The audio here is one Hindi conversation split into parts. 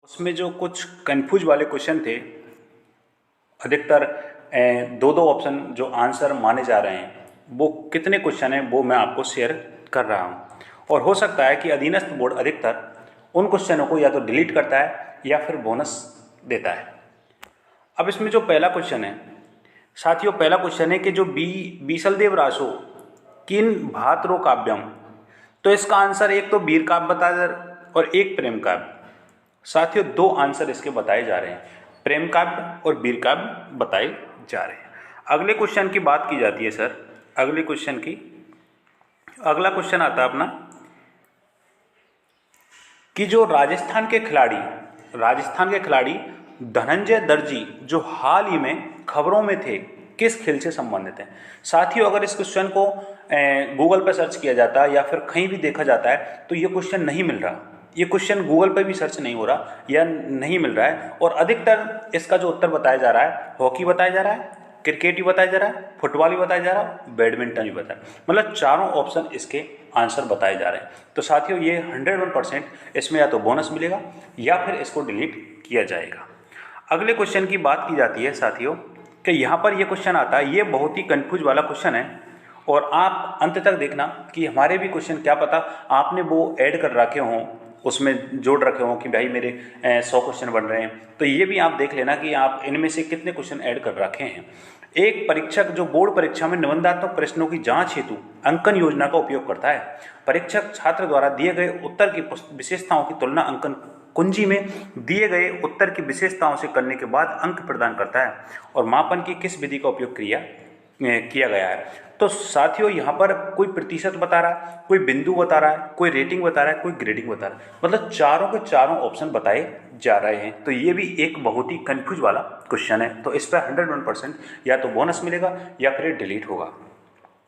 उसमें जो कुछ कंफ्यूज वाले क्वेश्चन थे, अधिकतर दो दो ऑप्शन जो आंसर माने जा रहे हैं, वो कितने क्वेश्चन हैं वो मैं आपको शेयर कर रहा हूँ। और हो सकता है कि अधीनस्थ बोर्ड अधिकतर उन क्वेश्चनों को या तो डिलीट करता है या फिर बोनस देता है। अब इसमें जो पहला क्वेश्चन है साथियों, पहला क्वेश्चन है कि जो बीसलदेव रासो किन भातरो काव्यम, तो इसका आंसर एक तो वीर काव्य बताया और एक प्रेम काव्य। साथियों दो आंसर इसके बताए जा रहे हैं, प्रेम काव्य और वीर काव्य बताए जा रहे हैं। अगले क्वेश्चन की बात की जाती है सर, अगले क्वेश्चन की, अगला क्वेश्चन आता है अपना कि जो राजस्थान के खिलाड़ी धनंजय दर्जी जो हाल ही में खबरों में थे, किस खेल से संबंधित हैं। साथियों अगर इस क्वेश्चन को गूगल पर सर्च किया जाता है या फिर कहीं भी देखा जाता है तो ये क्वेश्चन नहीं मिल रहा, ये क्वेश्चन गूगल पर भी सर्च नहीं हो रहा या नहीं मिल रहा है। और अधिकतर इसका जो उत्तर बताया जा रहा है, हॉकी बताया जा रहा है, क्रिकेट भी बताया जा रहा है, फुटबॉल भी बताया जा रहा है, बैडमिंटन भी बताया, मतलब चारों ऑप्शन इसके आंसर बताए जा रहे हैं। तो साथियों ये 101% इसमें या तो बोनस मिलेगा या फिर इसको डिलीट किया जाएगा। अगले क्वेश्चन की बात की जाती है साथियों कि यहाँ पर ये क्वेश्चन आता है, ये बहुत ही कंफ्यूज वाला क्वेश्चन है और आप अंत तक देखना कि हमारे भी क्वेश्चन क्या पता आपने वो ऐड कर रखे हों, उसमें जोड़ रखे हों कि भाई मेरे 100 क्वेश्चन बन रहे हैं, तो ये भी आप देख लेना कि आप इनमें से कितने क्वेश्चन ऐड कर रखे हैं। एक परीक्षक जो बोर्ड परीक्षा में निबंधात्मक प्रश्नों की जांच हेतु अंकन योजना का उपयोग करता है, परीक्षक छात्र द्वारा दिए गए उत्तर की विशेषताओं की तुलना अंकन कुंजी में दिए गए उत्तर की विशेषताओं से करने के बाद अंक प्रदान करता है और मापन की किस विधि का उपयोग किया गया है। तो साथियों यहाँ पर कोई प्रतिशत बता रहा है, कोई बिंदु बता रहा है, कोई रेटिंग बता रहा है, कोई ग्रेडिंग बता रहा है, मतलब चारों के चारों ऑप्शन बताए जा रहे हैं। तो ये भी एक बहुत ही कंफ्यूज वाला क्वेश्चन है, तो इस पर 101% या तो बोनस मिलेगा या फिर डिलीट होगा।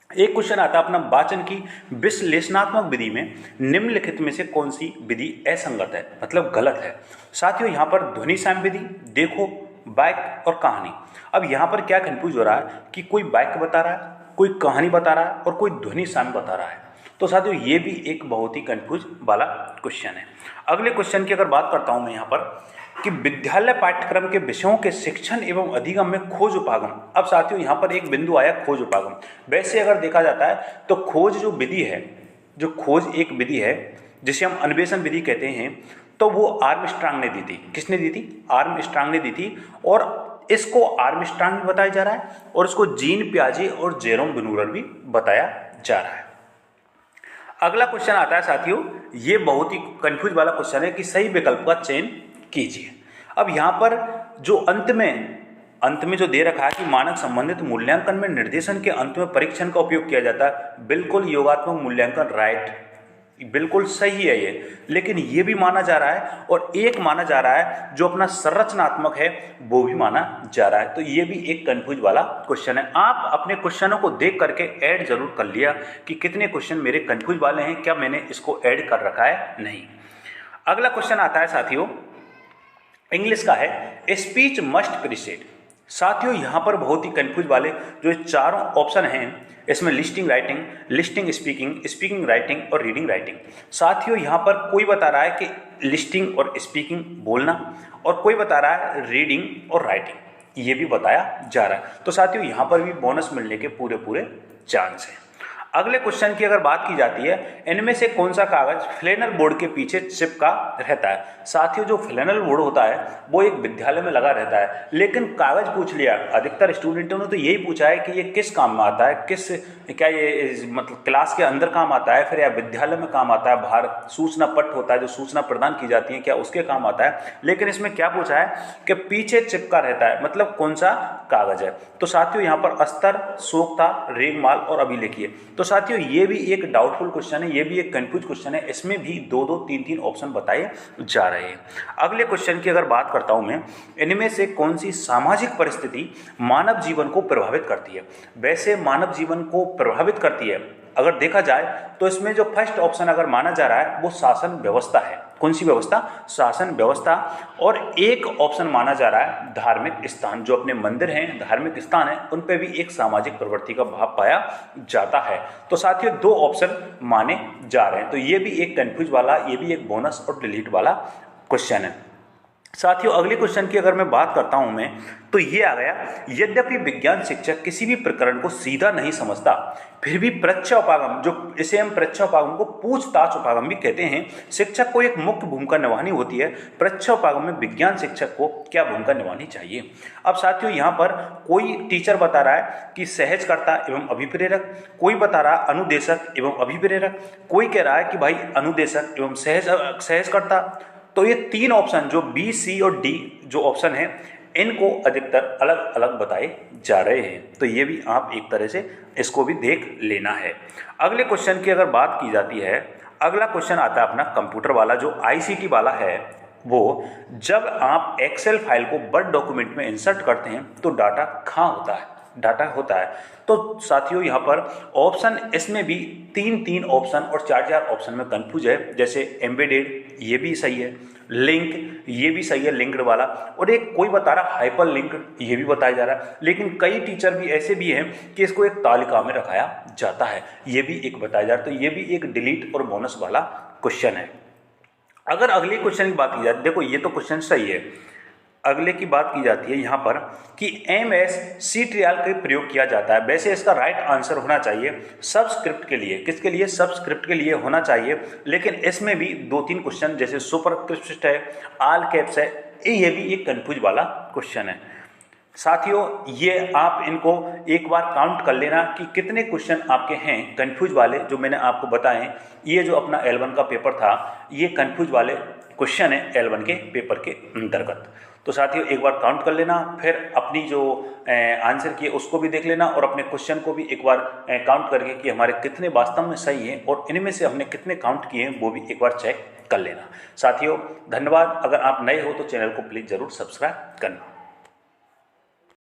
एक क्वेश्चन आता है अपना, वाचन की विश्लेषणात्मक विधि में निम्नलिखित में से कौन सी विधि असंगत है, मतलब गलत है। साथियों यहाँ पर ध्वनि साम विधि, देखो, वाक्य और कहानी। अब यहाँ पर क्या कंफ्यूज हो रहा है कि कोई वाक्य बता रहा है, कोई कहानी बता रहा है और कोई ध्वनि साम बता रहा है। तो साथियों ये भी एक बहुत ही कंफ्यूज वाला क्वेश्चन है। अगले क्वेश्चन की अगर बात करता हूँ मैं यहाँ पर कि विद्यालय पाठ्यक्रम के विषयों के शिक्षण एवं अधिगम में खोज उपागम। अब साथियों यहाँ पर एक बिंदु आया खोज उपागम। वैसे अगर देखा जाता है तो खोज जो विधि है, जो खोज एक विधि है जिसे हम अन्वेषण विधि कहते हैं, तो वो आर्मस्ट्रांग ने दी थी। किसने दी थी? आर्मस्ट्रांग ने दी थी। और इसको आर्मस्ट्रांग भी बताया जा रहा है और इसको जीन पियाजे और जेरोम बेनूरर भी बताया जा रहा है। अगला क्वेश्चन आता है साथियों, ये बहुत ही कंफ्यूज वाला क्वेश्चन है कि सही विकल्प का चयन कीजिए। अब यहाँ पर जो अंत में जो दे रखा है कि मानक संबंधित मूल्यांकन में निर्देशन के अंत में परीक्षण का उपयोग किया जाता है, बिल्कुल योगात्मक मूल्यांकन राइट, बिल्कुल सही है ये। लेकिन ये भी माना जा रहा है और एक माना जा रहा है जो अपना संरचनात्मक है वो भी माना जा रहा है। तो ये भी एक कंफ्यूज वाला क्वेश्चन है। आप अपने क्वेश्चनों को देख करके ऐड जरूर कर लिया कि कितने क्वेश्चन मेरे कंफ्यूज वाले हैं, क्या मैंने इसको ऐड कर रखा है, नहीं। अगला क्वेश्चन आता है साथियों, इंग्लिश का है, स्पीच मस्ट प्रीसेड। साथियों यहाँ पर बहुत ही कंफ्यूज वाले जो चारों ऑप्शन हैं, इसमें listing writing, listing speaking, speaking writing और रीडिंग राइटिंग। साथियों यहाँ पर कोई बता रहा है कि लिस्टिंग और स्पीकिंग बोलना, और कोई बता रहा है रीडिंग और राइटिंग, ये भी बताया जा रहा है। तो साथियों यहाँ पर भी बोनस मिलने के पूरे चांस हैं। अगले क्वेश्चन की अगर बात की जाती है, इनमें से कौन सा कागज फ्लैनल बोर्ड के पीछे चिपका रहता है। साथियों जो फ्लैनल बोर्ड होता है वो एक विद्यालय में लगा रहता है, लेकिन कागज पूछ लिया, अधिकतर स्टूडेंटों ने तो यही पूछा है कि ये किस काम में आता है, क्या ये मतलब क्लास के अंदर काम आता है फिर या विद्यालय में काम आता है, बाहर सूचना पट होता है जो सूचना प्रदान की जाती है क्या उसके काम आता है। लेकिन इसमें क्या पूछा है कि पीछे चिपका रहता है, मतलब कौन सा कागज है। तो साथियों यहाँ पर अस्तर, सोक्ता, रेगमाल और अभिलेखीय। तो साथियों ये भी एक डाउटफुल क्वेश्चन है, ये भी एक कंफ्यूज क्वेश्चन है, इसमें भी दो तीन ऑप्शन बताए जा रहे हैं। अगले क्वेश्चन की अगर बात करता हूं मैं, इनमें से कौन सी सामाजिक परिस्थिति मानव जीवन को प्रभावित करती है। वैसे मानव जीवन को प्रभावित करती है अगर देखा जाए तो इसमें जो फर्स्ट ऑप्शन अगर माना जा रहा है वो शासन व्यवस्था है। कौन सी व्यवस्था? शासन व्यवस्था। और एक ऑप्शन माना जा रहा है धार्मिक स्थान, जो अपने मंदिर हैं, धार्मिक स्थान है, उन पे भी एक सामाजिक प्रवृत्ति का भाव पाया जाता है। तो साथियों दो ऑप्शन माने जा रहे हैं। तो ये भी एक कंफ्यूज वाला, ये भी एक बोनस और डिलीट वाला क्वेश्चन है। साथियों अगले क्वेश्चन की अगर मैं बात करता हूं मैं, तो ये आ गया, यद्यपि विज्ञान शिक्षक किसी भी प्रकरण को सीधा नहीं समझता, फिर भी प्रत्युपागम, जो इसे हम प्रत्युपागम को पूछताछ उपागम भी कहते हैं, शिक्षक को एक मुख्य भूमिका निभानी होती है। प्रत्युपागम में विज्ञान शिक्षक को क्या भूमिका निभानी चाहिए? अब साथियों यहाँ पर कोई टीचर बता रहा है कि सहजकर्ता एवं अभिप्रेरक, कोई बता रहा है अनुदेशक एवं अभिप्रेरक, कोई कह रहा है कि भाई अनुदेशक एवं सहजकर्ता। तो ये तीन ऑप्शन जो बी, सी और डी जो ऑप्शन है, इनको अधिकतर अलग अलग बताए जा रहे हैं। तो ये भी आप एक तरह से इसको भी देख लेना है। अगले क्वेश्चन की अगर बात की जाती है, अगला क्वेश्चन आता है अपना कंप्यूटर वाला, जो आईसीटी वाला है। वो जब आप एक्सेल फाइल को वर्ड डॉक्यूमेंट में इंसर्ट करते हैं तो डाटा कहाँ होता है? डाटा होता है। तो साथियों यहाँ पर ऑप्शन, इसमें भी तीन तीन ऑप्शन और चार चार ऑप्शन में कंफ्यूज है। जैसे एम्बेडेड, ये भी सही है, लिंक, ये भी सही है, लिंक्ड वाला, और एक कोई बता रहा हाइपर लिंक्ड, ये भी बताया जा रहा है। लेकिन कई टीचर भी ऐसे भी हैं कि इसको एक तालिका में रखाया जाता है, ये भी एक बताया जा रहा है। तो ये भी एक डिलीट और बोनस वाला क्वेश्चन है। अगर अगले क्वेश्चन की बात की जाए, देखो ये तो क्वेश्चन सही है, अगले की बात की जाती है यहाँ पर कि MS सीट्रियल का प्रयोग किया जाता है। वैसे इसका राइट आंसर होना चाहिए सबस्क्रिप्ट के लिए। किसके लिए? सबस्क्रिप्ट के लिए होना चाहिए। लेकिन इसमें भी दो तीन क्वेश्चन, जैसे सुपरस्क्रिप्ट है, ऑल कैप्स है, ये भी एक कंफ्यूज वाला क्वेश्चन है। साथियों ये आप इनको एक बार काउंट कर लेना कि कितने क्वेश्चन आपके हैं कंफ्यूज वाले, जो मैंने आपको बताएं। ये जो अपना L1 का पेपर था, ये कंफ्यूज वाले क्वेश्चन है L1 के पेपर के अंतर्गत। तो साथियों एक बार काउंट कर लेना, फिर अपनी जो आंसर किए उसको भी देख लेना, और अपने क्वेश्चन को भी एक बार काउंट करके कि हमारे कितने वास्तव में सही हैं और इनमें से हमने कितने काउंट किए हैं वो भी एक बार चेक कर लेना। साथियों धन्यवाद। अगर आप नए हो तो चैनल को प्लीज़ ज़रूर सब्सक्राइब करना।